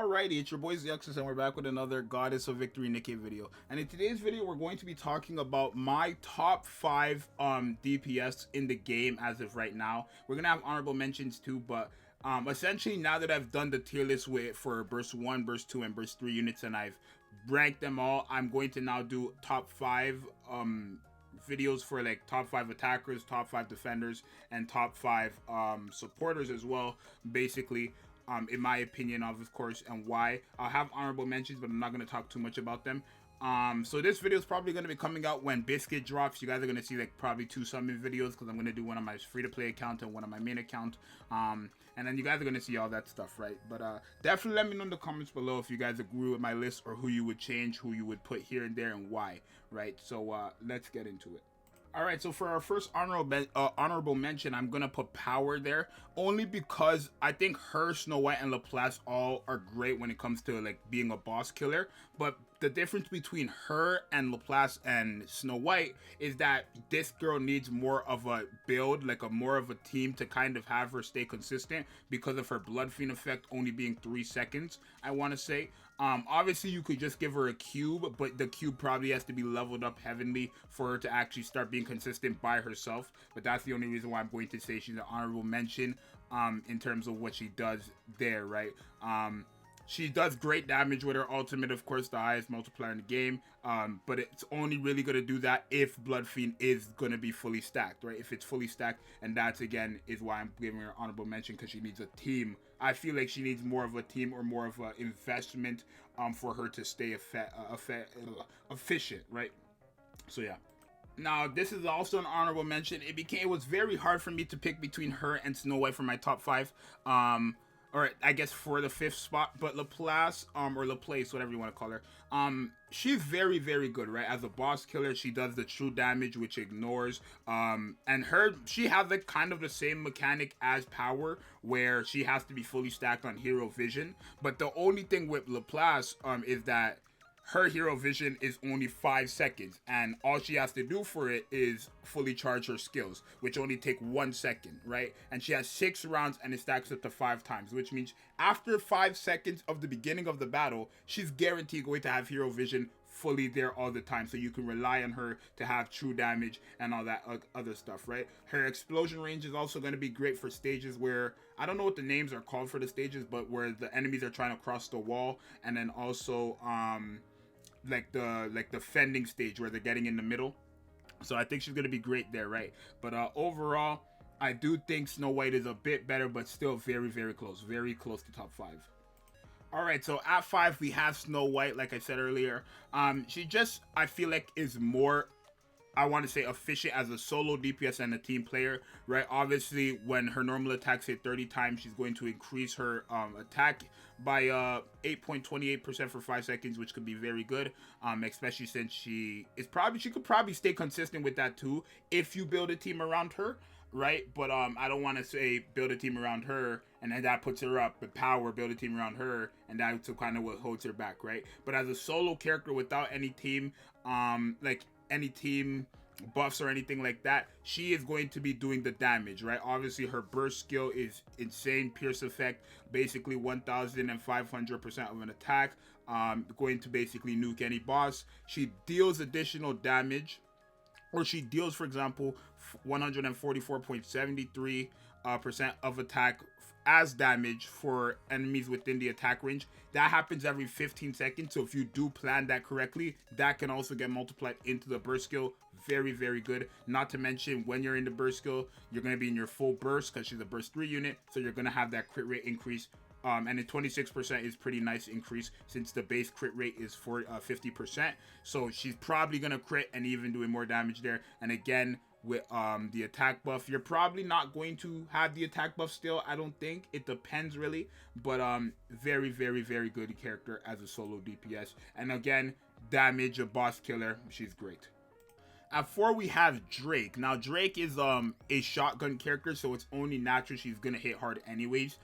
Alrighty, it's your boy Zxous, and we're back with another Goddess of Victory Nikke video. And in today's video, we're going to be talking about my top 5 DPS in the game as of right now. We're gonna have honorable mentions too, but essentially now that I've done the tier list for burst 1, burst 2, and burst 3 units, and I've ranked them all, I'm going to now do top 5 videos for like top 5 attackers, top 5 defenders, and top 5 supporters as well, basically. In my opinion of course, and why. I'll have honorable mentions, but I'm not going to talk too much about them. So this video is probably going to be coming out when Biscuit drops. You guys are going to see like probably 2 summon videos, because I'm going to do one on my free-to-play account and one on my main account. And then you guys are going to see all that stuff, right? But definitely let me know in the comments below if you guys agree with my list, or who you would change, who you would put here and there, and why, right? So let's get into it. Alright, so for our first honorable mention, I'm gonna put Power there, only because I think her, Snow White, and Laplace all are great when it comes to like being a boss killer. But the difference between her and Laplace and Snow White is that this girl needs more of a build, like more of a team to kind of have her stay consistent, because of her Blood Fiend effect only being 3 seconds, I want to say. Obviously you could just give her a cube, but the cube probably has to be leveled up heavily for her to actually start being consistent by herself. But that's the only reason why I'm going to say she's an honorable mention in terms of what she does there, right? She does great damage with her ultimate, of course, the highest multiplier in the game, but it's only really going to do that if Blood Fiend is going to be fully stacked, right? If it's fully stacked, and that's, again, is why I'm giving her honorable mention, because she needs a team. I feel like she needs more of a team, or more of an investment for her to stay efficient, right? So, yeah. Now, this is also an honorable mention. It was very hard for me to pick between her and Snow White for my top 5. Or I guess for the 5th spot, but Laplace, or Laplace, whatever you want to call her, she's very, very good, right? As a boss killer, she does the true damage, which ignores, and she has like kind of the same mechanic as Power, where she has to be fully stacked on hero vision. But the only thing with Laplace, is that her hero vision is only 5 seconds, and all she has to do for it is fully charge her skills, which only take 1 second, right? And she has 6 rounds, and it stacks up to 5 times, which means after 5 seconds of the beginning of the battle, she's guaranteed going to have hero vision fully there all the time, so you can rely on her to have true damage and all that other stuff, right? Her explosion range is also going to be great for stages where, I don't know what the names are called for the stages, but where the enemies are trying to cross the wall, and then also like the fending stage where they're getting in the middle. So I think she's gonna be great there, right? But overall, I do think Snow White is a bit better, but still very, very close to top 5. All right, so at 5 we have Snow White. Like I said earlier, she just, I feel like, is more, I want to say, efficient as a solo DPS and a team player, right? Obviously, when her normal attacks hit 30 times, she's going to increase her attack by 8.28% for 5 seconds, which could be very good, especially since she could probably stay consistent with that too if you build a team around her, right? But I don't want to say build a team around her and then that puts her up, but Power, build a team around her, and that's kind of what holds her back, right? But as a solo character without any team, like any team buffs or anything like that, she is going to be doing the damage, right? Obviously her burst skill is insane. Pierce effect, basically 1500% of an attack, going to basically nuke any boss. She deals additional damage, or she deals, for example, 144.73% of attack as damage for enemies within the attack range. That happens every 15 seconds, so if you do plan that correctly, that can also get multiplied into the burst skill. Very, very good. Not to mention, when you're in the burst skill, you're going to be in your full burst, because she's a burst 3 unit, so you're going to have that crit rate increase. And the 26% is pretty nice increase, since the base crit rate is for 50%. So she's probably going to crit and even doing more damage there. And again, with the attack buff, you're probably not going to have the attack buff still, I don't think. It depends really, but very, very, very good character as a solo DPS. And again, damage, a boss killer, she's great. At 4 we have Drake. Now Drake is a shotgun character, so it's only natural she's gonna hit hard anyways.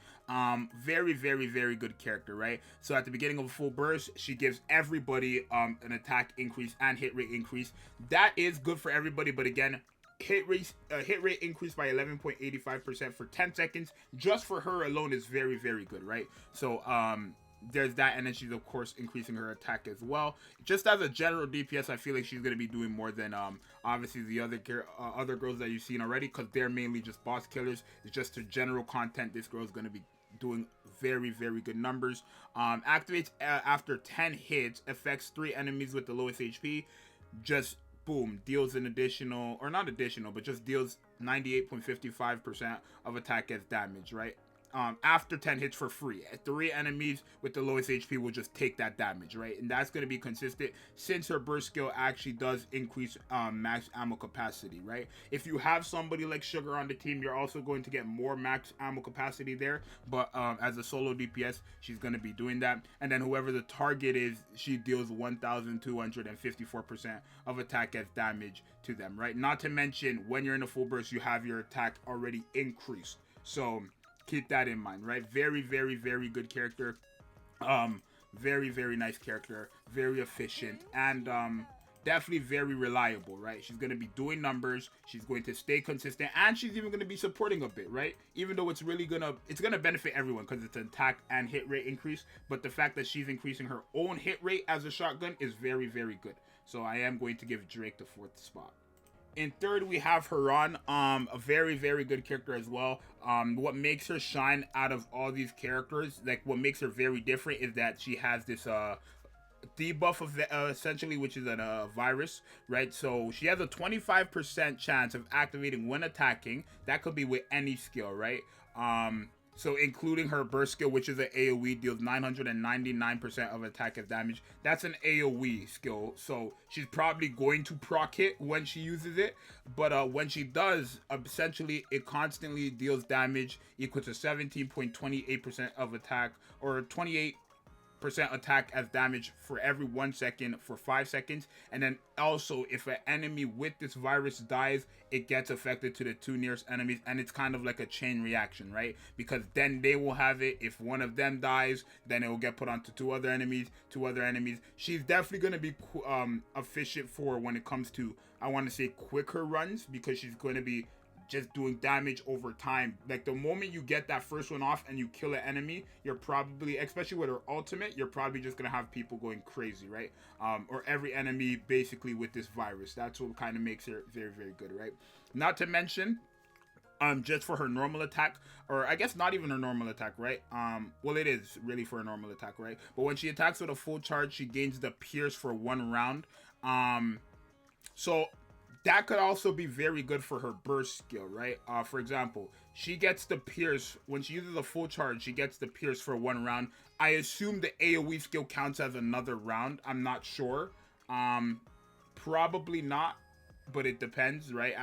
Very, very, very good character, right? So at the beginning of a full burst, she gives everybody an attack increase and hit rate increase. That is good for everybody, but again, hit rate increased by 11.85% for 10 seconds just for her alone is very, very good, right? So there's that, and then she's of course increasing her attack as well. Just as a general DPS, I feel like she's gonna be doing more than obviously the other girls that you've seen already, because they're mainly just boss killers. It's just her general content. This girl's gonna be doing very, very good numbers. Activates after 10 hits, affects 3 enemies with the lowest HP. Just boom, deals an additional, or not additional, but just deals 98.55% of attack as damage, right? After 10 hits for free. 3 enemies with the lowest HP will just take that damage, right? And that's going to be consistent since her burst skill actually does increase max ammo capacity, right? If you have somebody like Sugar on the team, you're also going to get more max ammo capacity there. But as a solo DPS, she's going to be doing that. And then whoever the target is, she deals 1,254% of attack as damage to them, right? Not to mention, when you're in a full burst, you have your attack already increased. So keep that in mind, right? Very, very, very good character. Very, very nice character. Very efficient. And definitely very reliable, right? She's going to be doing numbers. She's going to stay consistent. And she's even going to be supporting a bit, right? Even though it's really going to benefit everyone because it's an attack and hit rate increase. But the fact that she's increasing her own hit rate as a shotgun is very, very good. So I am going to give Drake the 4th spot. In third, we have Haran, a very, very good character as well. What makes her shine out of all these characters, like what makes her very different, is that she has this debuff of essentially, which is a virus, right? So she has a 25% chance of activating when attacking. That could be with any skill, right? So including her burst skill, which is an AoE, deals 999% of attack as damage. That's an AoE skill, so she's probably going to proc hit when she uses it. But when she does, essentially it constantly deals damage equal to 17.28% of attack, or 28% attack as damage for every 1 second for 5 seconds. And then also, if an enemy with this virus dies, it gets affected to the 2 nearest enemies, and it's kind of like a chain reaction, right? Because then they will have it. If one of them dies, then it will get put onto 2 other enemies. She's definitely going to be efficient for when it comes to, I want to say, quicker runs, because she's going to be just doing damage over time. Like the moment you get that first one off and you kill an enemy, you're probably, especially with her ultimate, you're probably just gonna have people going crazy, right? Or every enemy basically with this virus. That's what kind of makes her very, very good, right? Not to mention, just for her normal attack, or I guess not even her normal attack, right? Well, it is really for a normal attack, right? But when she attacks with a full charge, she gains the pierce for 1 round. So that could also be very good for her burst skill, right? For example, she gets the pierce when she uses a full charge. She gets the pierce for 1 round. I assume the AoE skill counts as another round. I'm not sure. Probably not, but it depends, right?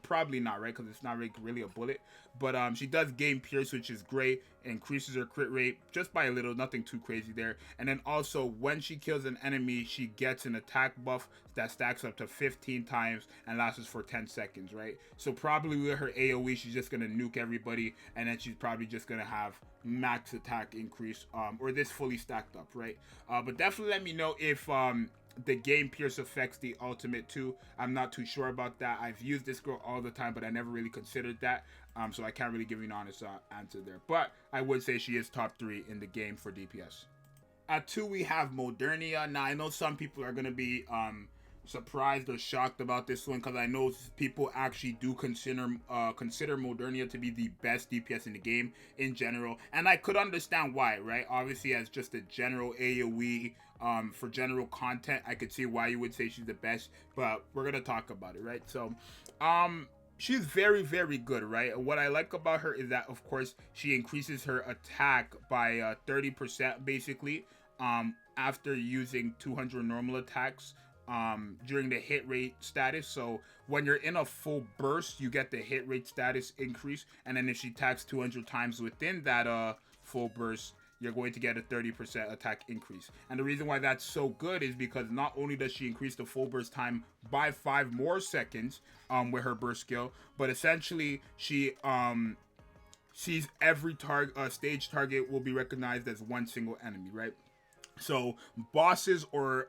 Probably not, right? Because it's not really a bullet. But she does gain pierce, which is great. It increases her crit rate just by a little, nothing too crazy there. And then also, when she kills an enemy, she gets an attack buff that stacks up to 15 times and lasts for 10 seconds, right? So probably with her AoE, she's just gonna nuke everybody, and then she's probably just gonna have max attack increase, or this fully stacked up, right? But definitely let me know if the game pierce affects the ultimate too. I'm not too sure about that. I've used this girl all the time, but I never really considered that. So I can't really give you an honest answer there. But I would say she is top 3 in the game for DPS. At 2, we have Modernia. Now, I know some people are going to be surprised or shocked about this one, because I know people actually do consider Modernia to be the best DPS in the game in general. And I could understand why, right? Obviously, as just a general AoE, for general content, I could see why you would say she's the best, but we're going to talk about it, right? So, she's very, very good, right? What I like about her is that, of course, she increases her attack by 30% basically, after using 200 normal attacks during the hit rate status. So when you're in a full burst, you get the hit rate status increase, and then if she attacks 200 times within that full burst, you're going to get a 30% attack increase. And the reason why that's so good is because not only does she increase the full burst time by 5 more seconds with her burst skill, but essentially she sees every stage target will be recognized as one single enemy, right? So bosses or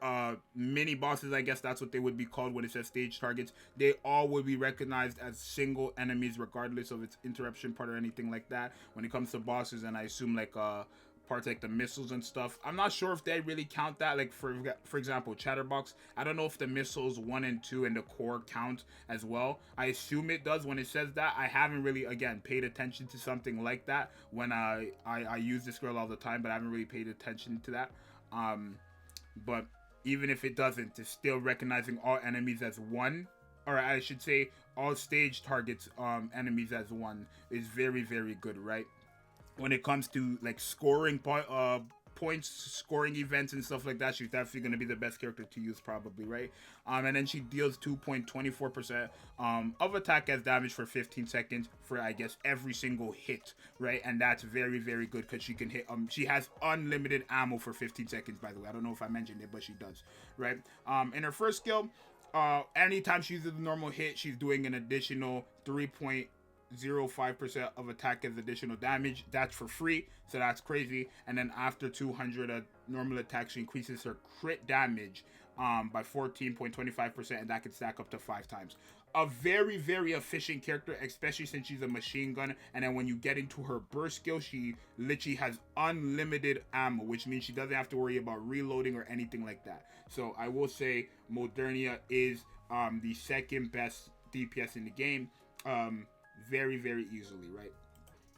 mini bosses, I guess that's what they would be called when it says stage targets, they all will be recognized as single enemies regardless of its interruption part or anything like that when it comes to bosses. And I assume like parts like the missiles and stuff. I'm not sure if they really count that. Like for example, Chatterbox, I don't know if the missiles 1 and 2 and the core count as well. I assume it does when it says that. I haven't really, again, paid attention to something like that when I use this girl all the time, but I haven't really paid attention to that. But even if it doesn't, it's still recognizing all enemies as one, or I should say all stage targets enemies as one is very, very good, right? When it comes to like scoring points, scoring events and stuff like that, she's definitely going to be the best character to use probably, right? And then she deals 2.24% of attack as damage for 15 seconds for, I guess, every single hit, right? And that's very, very good because she can hit, she has unlimited ammo for 15 seconds, by the way. I don't know if I mentioned it, but she does, right? In her first skill, anytime she uses a normal hit, she's doing an additional 3.05% of attack as additional damage. That's for free, so that's crazy. And then after 200 normal attacks, she increases her crit damage by 14.25%, and that can stack up to 5 times. A very, very efficient character, especially since she's a machine gun. And then when you get into her burst skill, she literally has unlimited ammo, which means she doesn't have to worry about reloading or anything like that. So I will say Modernia is the second best DPS in the game, very, very easily, right?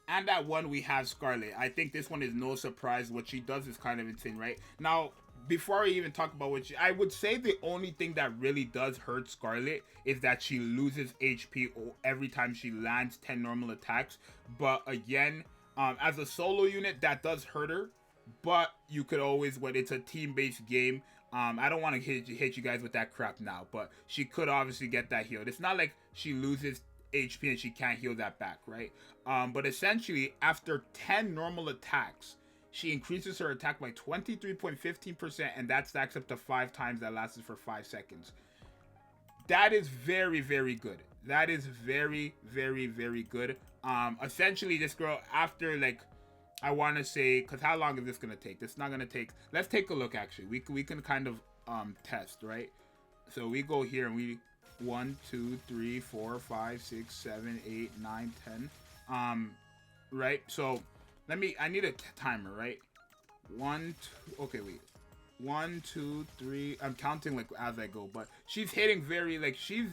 And at 1 we have Scarlet. I think this one is no surprise. What she does is kind of insane, right? Now, before I even talk about I would say the only thing that really does hurt Scarlet is that she loses HP every time she lands 10 normal attacks. But again, as a solo unit, that does hurt her. But you could always, when it's a team-based game, I don't want to hit you guys with that crap now, but she could obviously get that healed. It's not like she loses HP and she can't heal that back, right? But essentially, after 10 normal attacks, she increases her attack by 23.15%, and that stacks up to 5 times. That lasts for 5 seconds. That is very, very good. That is very, very, very good. Essentially, this girl, after, like, I want to say, because how long is this going to take? It's not going to take, let's take a look, actually. We can kind of test, right? So we go here and we 1, 2, 3, 4, 5, 6, 7, 8, 9, 10. Right? So I need a timer, right? 1, 2, okay, wait. 1, 2, 3. I'm counting like as I go, but she's hitting very, like, she's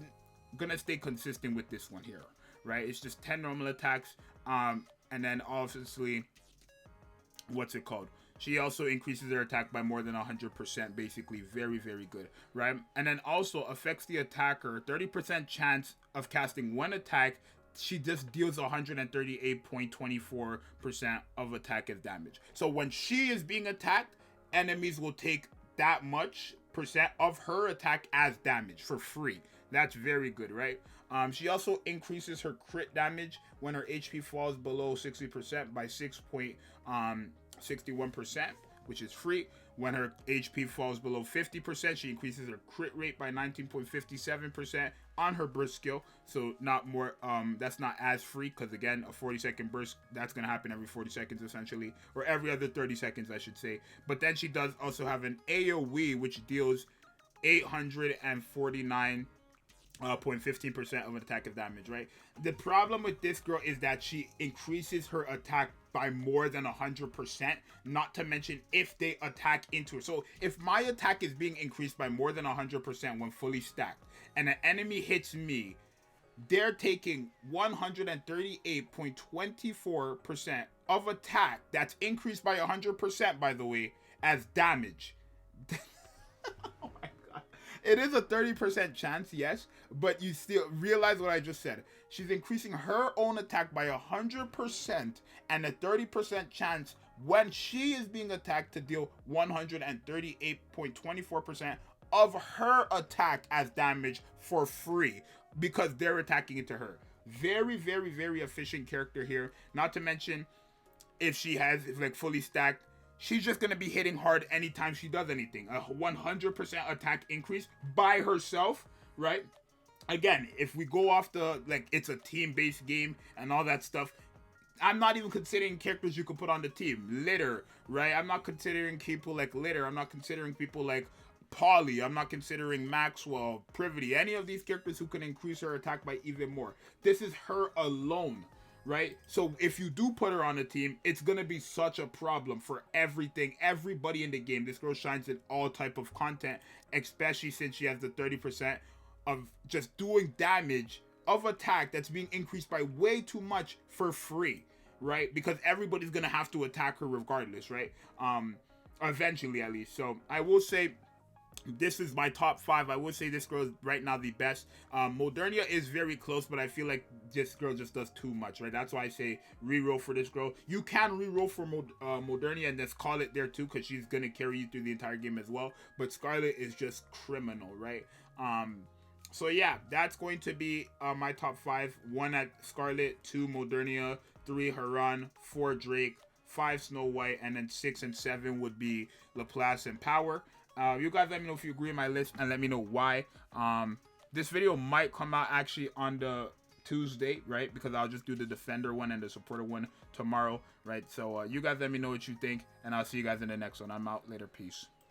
gonna stay consistent with this one here, right? It's just 10 normal attacks. And then obviously, what's it called? She also increases her attack by more than 100%, basically. Very, very good, right? And then also affects the attacker, 30% chance of casting one attack. She just deals 138.24% of attack as damage. So when she is being attacked, enemies will take that much percent of her attack as damage for free. That's very good, right? She also increases her crit damage when her HP falls below 60% by 6.61%, which is free. When her HP falls below 50%, she increases her crit rate by 19.57% on her burst skill. So not more, that's not as free, because again, a 40-second burst, that's going to happen every 40 seconds essentially, or every other 30 seconds, I should say. But then she does also have an AoE, which deals 849.15% of an attack of damage, right? The problem with this girl is that she increases her attack by more than 100%, not to mention if they attack into her. So if my attack is being increased by more than 100% when fully stacked, and an enemy hits me, they're taking 138.24% of attack that's increased by 100%, by the way, as damage. Oh my god. It is a 30% chance, yes, but you still realize what I just said. She's increasing her own attack by 100% and a 30% chance when she is being attacked to deal 138.24% of her attack as damage for free because they're attacking into her. Very, very, very efficient character here. Not to mention, if she has like fully stacked, she's just going to be hitting hard anytime she does anything. A 100% attack increase by herself, right? Again, if we go off the, like, it's a team-based game and all that stuff, I'm not even considering characters you could put on the team. Litter, right? I'm not considering people like Litter. I'm not considering people like Polly. I'm not considering Maxwell, Privity, any of these characters who can increase her attack by even more. This is her alone, right? So if you do put her on a team, it's gonna be such a problem for everybody in the game. This girl shines in all type of content, especially since she has the 30% of just doing damage of attack that's being increased by way too much for free, right? Because everybody's gonna have to attack her regardless, right? Eventually at least. So I will say this is my top 5. I would say this girl is right now the best. Modernia is very close, but I feel like this girl just does too much, right? That's why I say reroll for this girl. You can reroll for Modernia and then Scarlet there too, because she's gonna carry you through the entire game as well. But Scarlet is just criminal, right? So yeah, that's going to be my top 5. 1 at Scarlet, 2 Modernia, 3 Haran, 4 Drake, 5 Snow White, and then 6 and 7 would be Laplace and Power. You guys let me know if you agree with my list and let me know why. This video might come out actually on the Tuesday, right? Because I'll just do the Defender one and the Supporter one tomorrow, right? So you guys let me know what you think, and I'll see you guys in the next one. I'm out. Later. Peace.